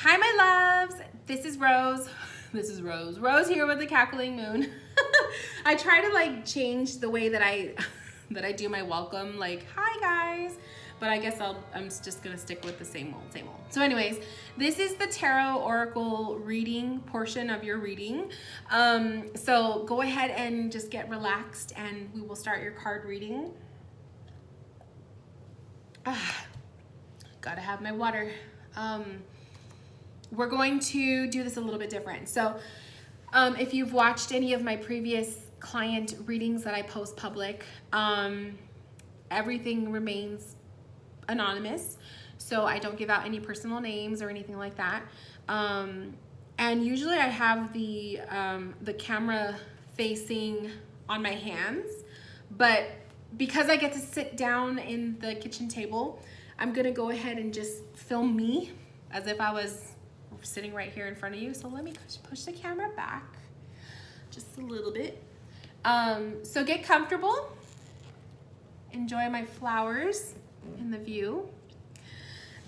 Hi, my loves. This is Rose. This is Rose. Rose here with the cackling moon. I try to like change the way that I do my welcome, like, hi guys. But I guess I'm just gonna stick with the same old, same old. So anyways, this is the Tarot Oracle reading portion of your reading. So go ahead and just get relaxed and we will start your card reading. Gotta have my water. We're going to do this a little bit different. So if you've watched any of my previous client readings that I post public, everything remains anonymous. So I don't give out any personal names or anything like that. And usually I have the camera facing on my hands, but because I get to sit down in the kitchen table, I'm gonna go ahead and just film me as if I was sitting right here in front of you. So let me push the camera back just a little bit. So get comfortable. Enjoy my flowers in the view.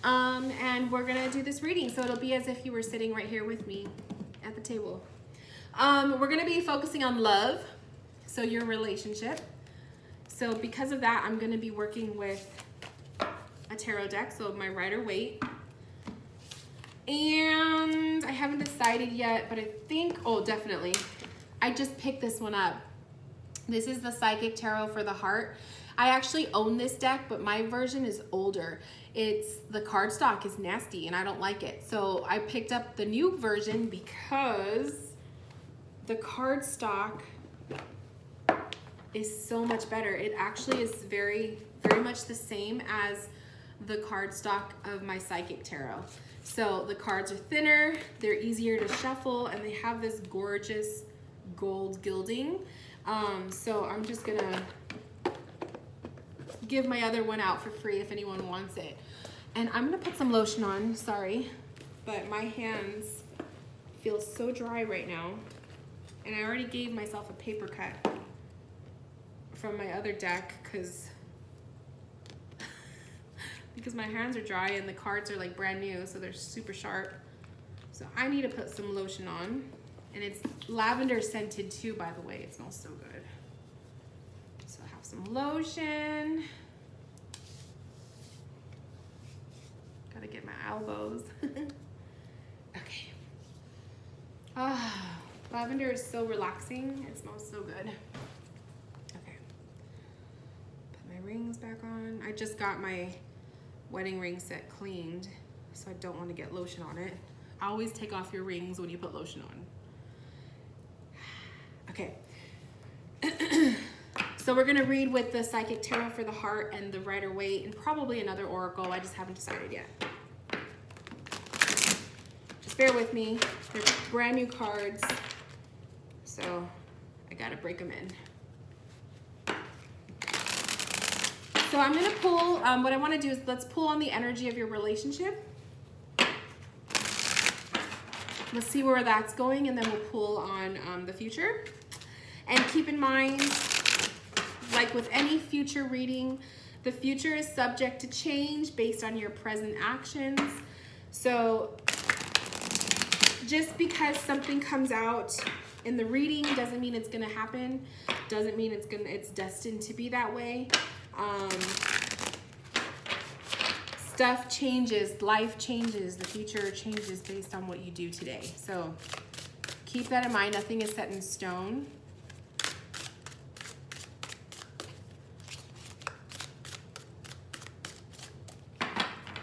And we're gonna do this reading. So it'll be as if you were sitting right here with me at the table. We're gonna be focusing on love, so your relationship. So because of that, I'm gonna be working with a tarot deck, so my Rider-Waite. And I haven't decided yet, but I think, oh, definitely. I just picked this one up. This is the Psychic Tarot for the Heart. I actually own this deck, but my version is older. The cardstock is nasty and I don't like it. So I picked up the new version because the cardstock is so much better. It actually is very, very much the same as the cardstock of my Psychic Tarot. So the cards are thinner, they're easier to shuffle, and they have this gorgeous gold gilding. So I'm just gonna give my other one out for free if anyone wants it. And I'm gonna put some lotion on, sorry, but my hands feel so dry right now. And I already gave myself a paper cut from my other deck because my hands are dry and the cards are like brand new, so they're super sharp. So I need to put some lotion on. And it's lavender scented too, by the way. It smells so good. So I have some lotion. Gotta get my elbows. Okay. Ah, lavender is so relaxing. It smells so good. Okay. Put my rings back on. I just got my wedding ring set cleaned, so I don't want to get lotion on it. I always take off your rings when you put lotion on. Okay. So we're gonna read with the Psychic Tarot for the Heart and the Rider-Waite and probably another oracle. I just haven't decided yet. Just bear with me. They're brand new cards, so I gotta break them in. So I'm gonna pull, what I wanna do is let's pull on the energy of your relationship. Let's see where that's going, and then we'll pull on the future. And keep in mind, like with any future reading, the future is subject to change based on your present actions. So just because something comes out in the reading doesn't mean it's gonna happen, doesn't mean it's destined to be that way. Stuff changes, life changes, the future changes based on what you do today. So keep that in mind, nothing is set in stone.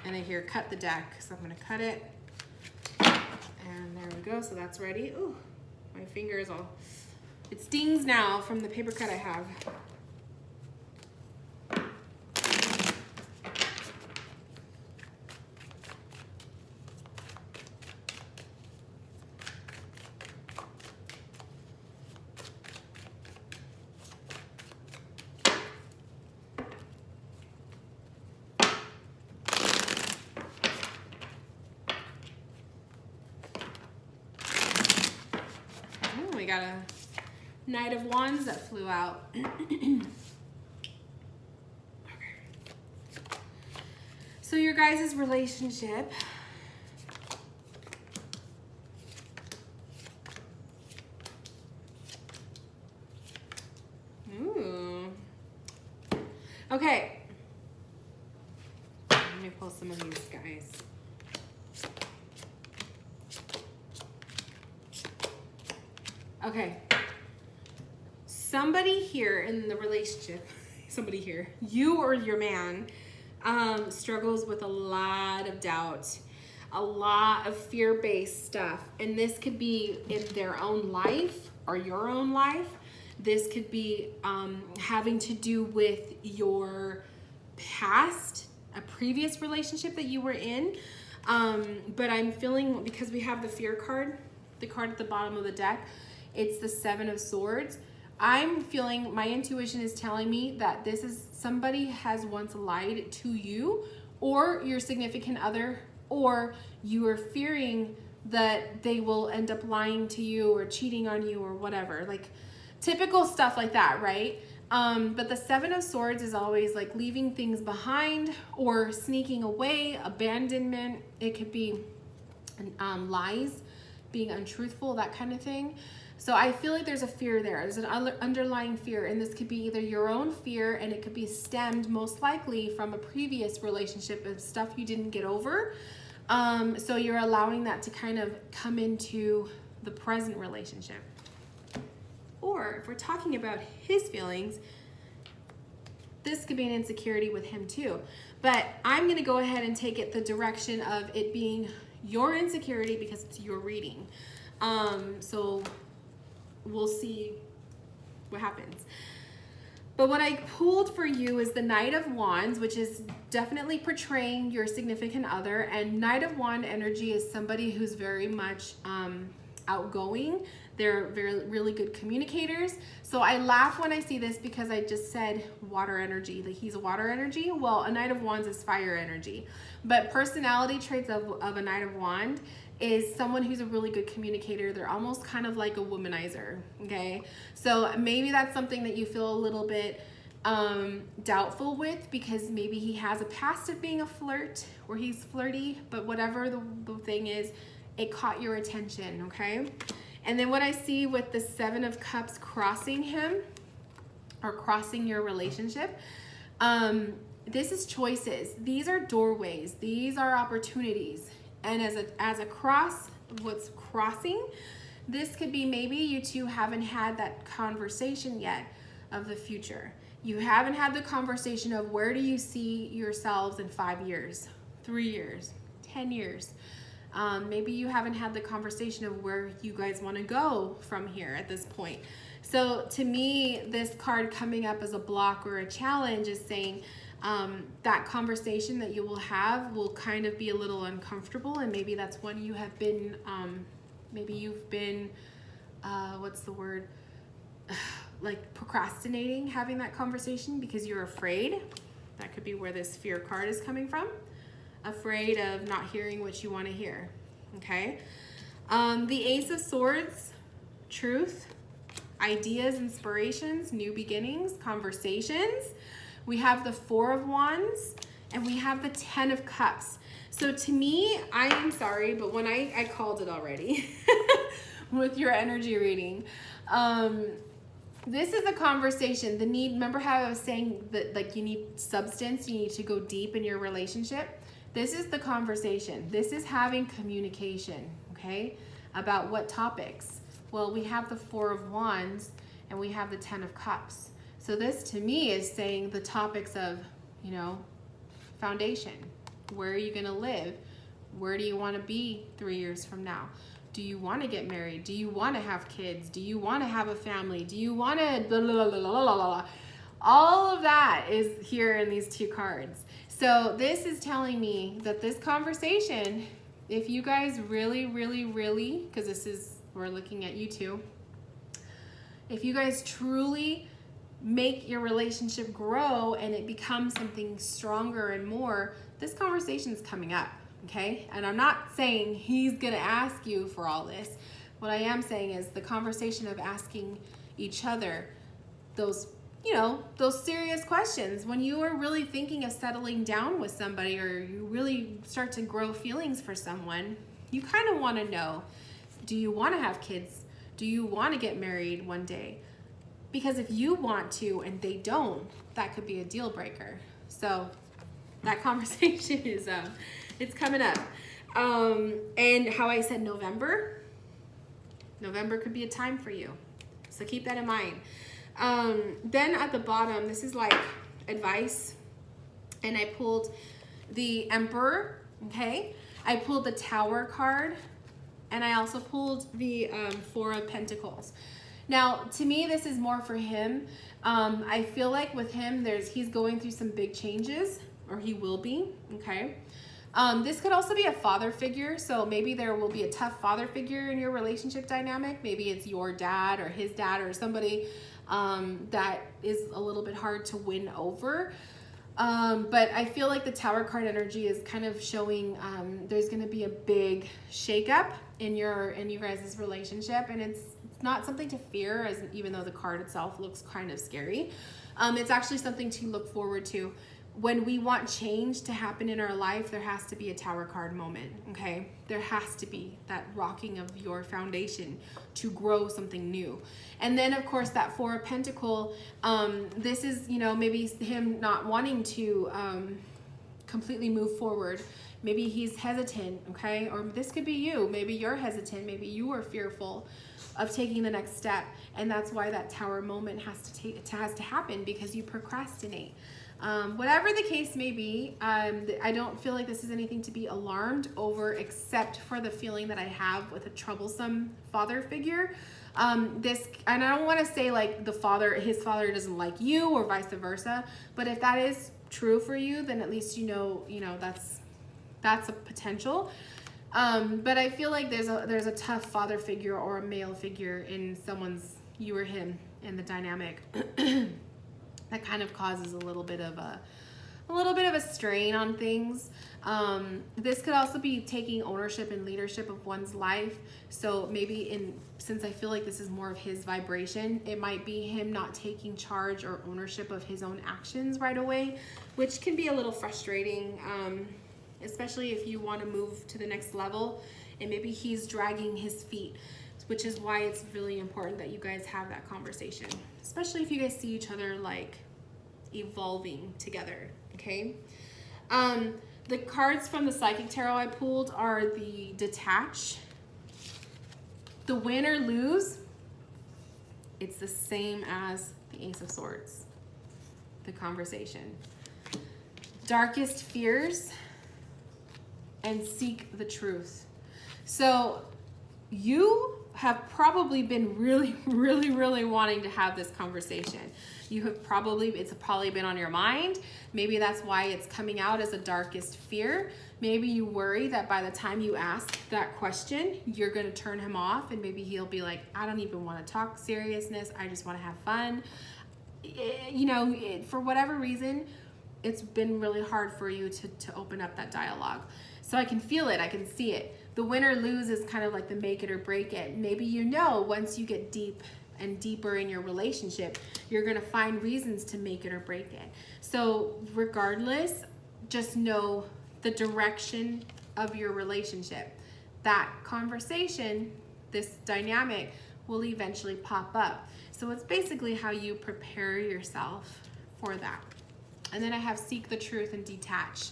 And I hear cut the deck, so I'm gonna cut it. And there we go, so that's ready. Ooh, my finger is all, it stings now from the paper cut I have. We got a Knight of Wands that flew out. Okay. So your guys' relationship Okay. Let me pull some of these guys. Okay. Somebody here in the relationship, somebody here, you or your man, struggles with a lot of doubt, a lot of fear-based stuff. And this could be in their own life or your own life. This could be having to do with your past, a previous relationship that you were in. But I'm feeling, because we have the fear card, the card at the bottom of the deck, it's the 7 of Swords. I'm feeling, my intuition is telling me that this is somebody has once lied to you or your significant other, or you are fearing that they will end up lying to you or cheating on you or whatever. Like typical stuff like that, right? But the 7 of Swords is always like leaving things behind or sneaking away, abandonment. It could be lies, being untruthful, that kind of thing. So I feel like there's a fear there. There's an underlying fear, and this could be either your own fear, and it could be stemmed most likely from a previous relationship of stuff you didn't get over. So you're allowing that to kind of come into the present relationship. Or if we're talking about his feelings, this could be an insecurity with him too. But I'm going to go ahead and take it the direction of it being your insecurity because it's your reading. So we'll see what happens. But what I pulled for you is the Knight of Wands, which is definitely portraying your significant other. And Knight of Wand energy is somebody who's very much outgoing. They're really good communicators. So I laugh when I see this because I just said water energy, like he's a water energy. Well, a Knight of Wands is fire energy. But personality traits of a Knight of Wand is someone who's a really good communicator. They're almost kind of like a womanizer, okay? So maybe that's something that you feel a little bit doubtful with, because maybe he has a past of being a flirt or he's flirty, but whatever the thing is, it caught your attention, okay? And then what I see with the 7 of Cups crossing him or crossing your relationship, this is choices. These are doorways. These are opportunities. And as a cross, what's crossing, this could be maybe you two haven't had that conversation yet of the future. You haven't had the conversation of where do you see yourselves in 5 years, 3 years, 10 years. Maybe you haven't had the conversation of where you guys want to go from here at this point. So to me, this card coming up as a block or a challenge is saying that conversation that you will have will kind of be a little uncomfortable, and maybe that's when you have been, maybe you've been, what's the word, like procrastinating having that conversation because you're afraid. That could be where this fear card is coming from. Afraid of not hearing what you want to hear, okay? The Ace of Swords, truth, ideas, inspirations, new beginnings, conversations. We have the 4 of Wands, and we have the 10 of Cups. So to me, I am sorry, but when I called it already with your energy reading, this is a conversation. The need, remember how I was saying that like you need substance, you need to go deep in your relationship? This is the conversation. This is having communication, okay? About what topics? Well, we have the 4 of Wands and we have the 10 of Cups. So this to me is saying the topics of, you know, foundation. Where are you gonna live? Where do you wanna be 3 years from now? Do you wanna get married? Do you wanna have kids? Do you wanna have a family? Do you wanna blah, blah, blah, blah, blah, blah. All of that is here in these 2 cards. So this is telling me that this conversation, if you guys really, because this is, we're looking at you two, if you guys truly make your relationship grow and it becomes something stronger and more, this conversation is coming up, okay? And I'm not saying he's gonna ask you for all this. What I am saying is the conversation of asking each other those, you know, those serious questions. When you are really thinking of settling down with somebody, or you really start to grow feelings for someone, you kind of want to know, do you want to have kids? Do you want to get married one day? Because if you want to and they don't, that could be a deal breaker. So that conversation is it's coming up. And how I said November could be a time for you. So keep that in mind. Then at the bottom, this is like advice. And I pulled the Emperor, okay? I pulled the Tower card. And I also pulled the Four of Pentacles. Now, to me, this is more for him. I feel like with him, he's going through some big changes, or he will be, okay? This could also be a father figure, so maybe there will be a tough father figure in your relationship dynamic. Maybe it's your dad or his dad or somebody that is a little bit hard to win over. But I feel like the Tower card energy is kind of showing there's going to be a big shakeup in you guys' relationship, and it's not something to fear, as even though the card itself looks kind of scary. It's actually something to look forward to. When we want change to happen in our life, there has to be a Tower card moment, okay? There has to be that rocking of your foundation to grow something new. And then, of course, that Four of Pentacles, this is, maybe him not wanting to completely move forward. Maybe he's hesitant, okay? Or this could be you. Maybe you're hesitant. Maybe you are fearful of taking the next step. And that's why that Tower moment has to happen, because you procrastinate. Whatever the case may be, I don't feel like this is anything to be alarmed over, except for the feeling that I have with a troublesome father figure. And I don't want to say like his father doesn't like you or vice versa, but if that is true for you, then at least that's a potential. But I feel like there's a tough father figure or a male figure in you or him in the dynamic. That kind of causes a little bit of a strain on things. This could also be taking ownership and leadership of one's life. So maybe since I feel like this is more of his vibration, it might be him not taking charge or ownership of his own actions right away, which can be a little frustrating, especially if you want to move to the next level and maybe he's dragging his feet, which is why it's really important that you guys have that conversation, especially if you guys see each other like evolving together, okay? The cards from the Psychic Tarot I pulled are the Detach, the Win or Lose. It's the same as the Ace of Swords, the Conversation. Darkest Fears, and Seek the Truth. So you have probably been really, really, really wanting to have this conversation. It's probably been on your mind. Maybe that's why it's coming out as a darkest fear. Maybe you worry that by the time you ask that question, you're going to turn him off, and maybe he'll be like, I don't even want to talk seriousness. I just want to have fun. For whatever reason, it's been really hard for you to open up that dialogue. So I can feel it. I can see it. The win or lose is kind of like the make it or break it. Maybe once you get deep and deeper in your relationship, you're going to find reasons to make it or break it. So regardless, just know the direction of your relationship. That conversation, this dynamic, will eventually pop up. So it's basically how you prepare yourself for that. And then I have Seek the Truth and Detach.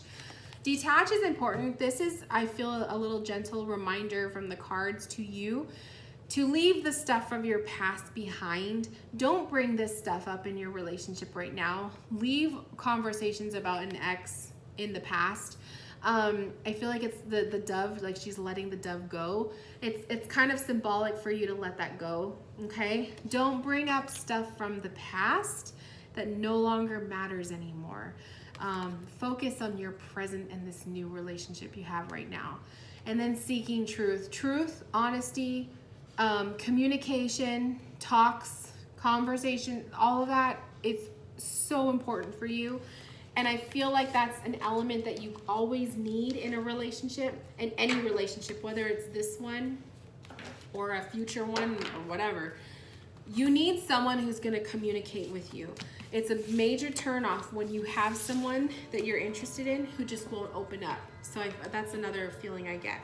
Detach is important. This is, I feel, a little gentle reminder from the cards to you to leave the stuff from your past behind. Don't bring this stuff up in your relationship right now. Leave conversations about an ex in the past. I feel like it's the dove, like she's letting the dove go. It's kind of symbolic for you to let that go, okay? Don't bring up stuff from the past that no longer matters anymore. Focus on your present and this new relationship you have right now. And then seeking truth. Truth, honesty, communication, talks, conversation, all of that, it's so important for you. And I feel like that's an element that you always need in a relationship, in any relationship, whether it's this one or a future one or whatever. You need someone who's going to communicate with you. It's a major turnoff when you have someone that you're interested in who just won't open up. So that's another feeling I get.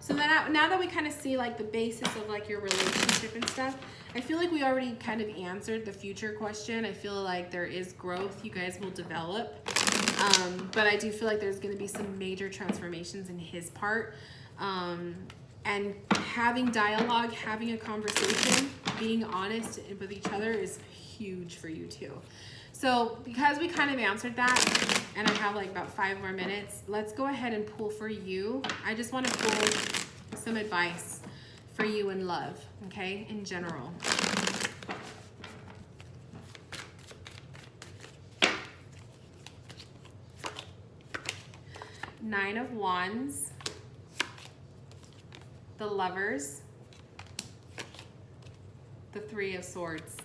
So then now that we kind of see like the basis of like your relationship and stuff, I feel like we already kind of answered the future question. I feel like there is growth you guys will develop. But I do feel like there's going to be some major transformations in his part. And having dialogue, having a conversation, being honest with each other is huge for you too. So because we kind of answered that, and I have like about 5 more minutes, let's go ahead and pull for you. I just want to pull some advice for you in love, okay, in general. Nine of Wands, the Lovers, the Three of Swords.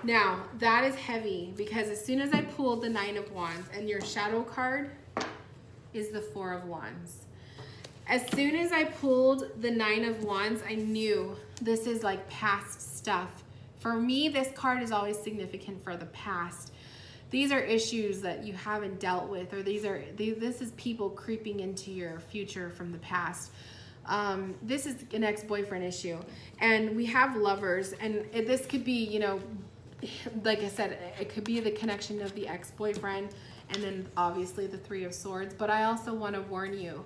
Now, that is heavy because as soon as I pulled the Nine of Wands, and your shadow card is the Four of Wands. As soon as I pulled the Nine of Wands, I knew this is like past stuff. For me, this card is always significant for the past. These are issues that you haven't dealt with, or this is people creeping into your future from the past. This is an ex-boyfriend issue, and we have Lovers, and this could be, you know, like I said, it could be the connection of the ex-boyfriend, and then obviously the Three of Swords. But I also want to warn you,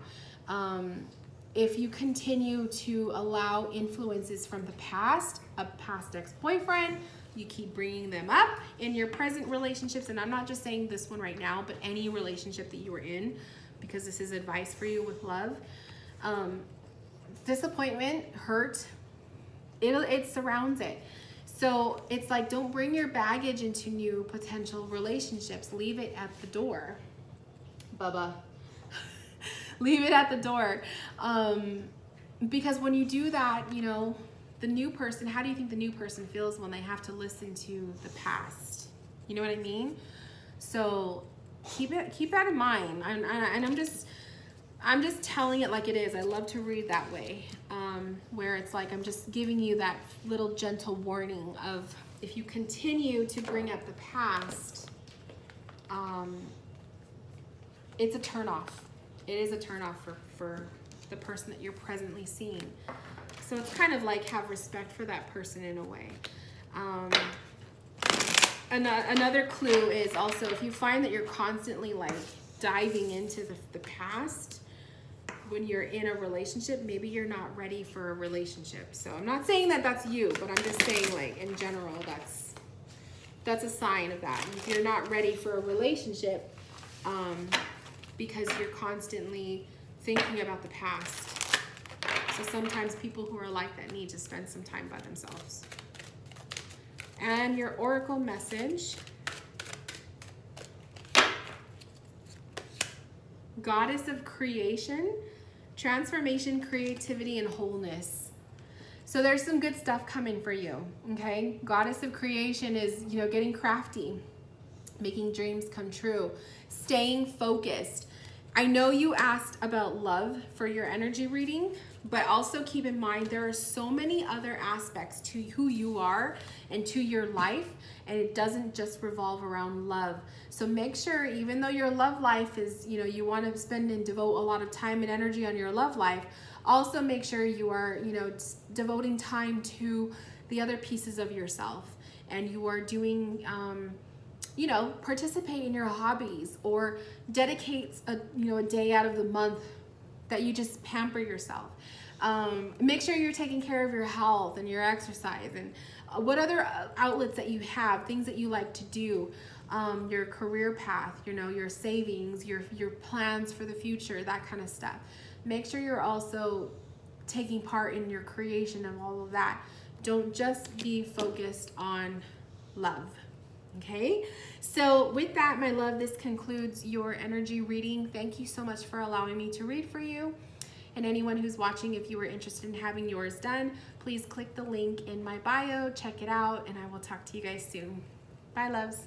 if you continue to allow influences from the past, a past ex-boyfriend, you keep bringing them up in your present relationships, and I'm not just saying this one right now, but any relationship that you are in, because this is advice for you with love. Disappointment, hurt, it surrounds it. So it's like, don't bring your baggage into new potential relationships. Leave it at the door, Bubba. Leave it at the door. Because when you do that, you know, the new person, how do you think the new person feels when they have to listen to the past? You know what I mean? So keep that in mind. And I'm just telling it like it is. I love to read that way, where it's like I'm just giving you that little gentle warning of, if you continue to bring up the past, it's a turnoff. It is a turnoff for the person that you're presently seeing. So it's kind of like, have respect for that person in a way. Another clue is also, if you find that you're constantly like diving into the past when you're in a relationship, maybe you're not ready for a relationship. So I'm not saying that that's you, but I'm just saying, like, in general, that's a sign of that. If you're not ready for a relationship, because you're constantly thinking about the past. So sometimes people who are like that need to spend some time by themselves. And your oracle message: Goddess of creation, transformation, creativity, and wholeness. So there's some good stuff coming for you, okay? Goddess of creation is, you know, getting crafty, making dreams come true, staying focused. I know you asked about love for your energy reading, but also keep in mind there are so many other aspects to who you are and to your life, and it doesn't just revolve around love. So make sure, even though your love life is, you know, you want to spend and devote a lot of time and energy on your love life, also make sure you are, you know, devoting time to the other pieces of yourself, and you are doing, you know, participate in your hobbies, or dedicate a day out of the month that you just pamper yourself. Make sure you're taking care of your health and your exercise, and what other outlets that you have, things that you like to do, your career path, you know, your savings, your plans for the future, that kind of stuff. Make sure you're also taking part in your creation of all of that. Don't just be focused on love. Okay, so with that, my love, this concludes your energy reading. Thank you so much for allowing me to read for you. And anyone who's watching, if you were interested in having yours done, please click the link in my bio, check it out, and I will talk to you guys soon. Bye, loves.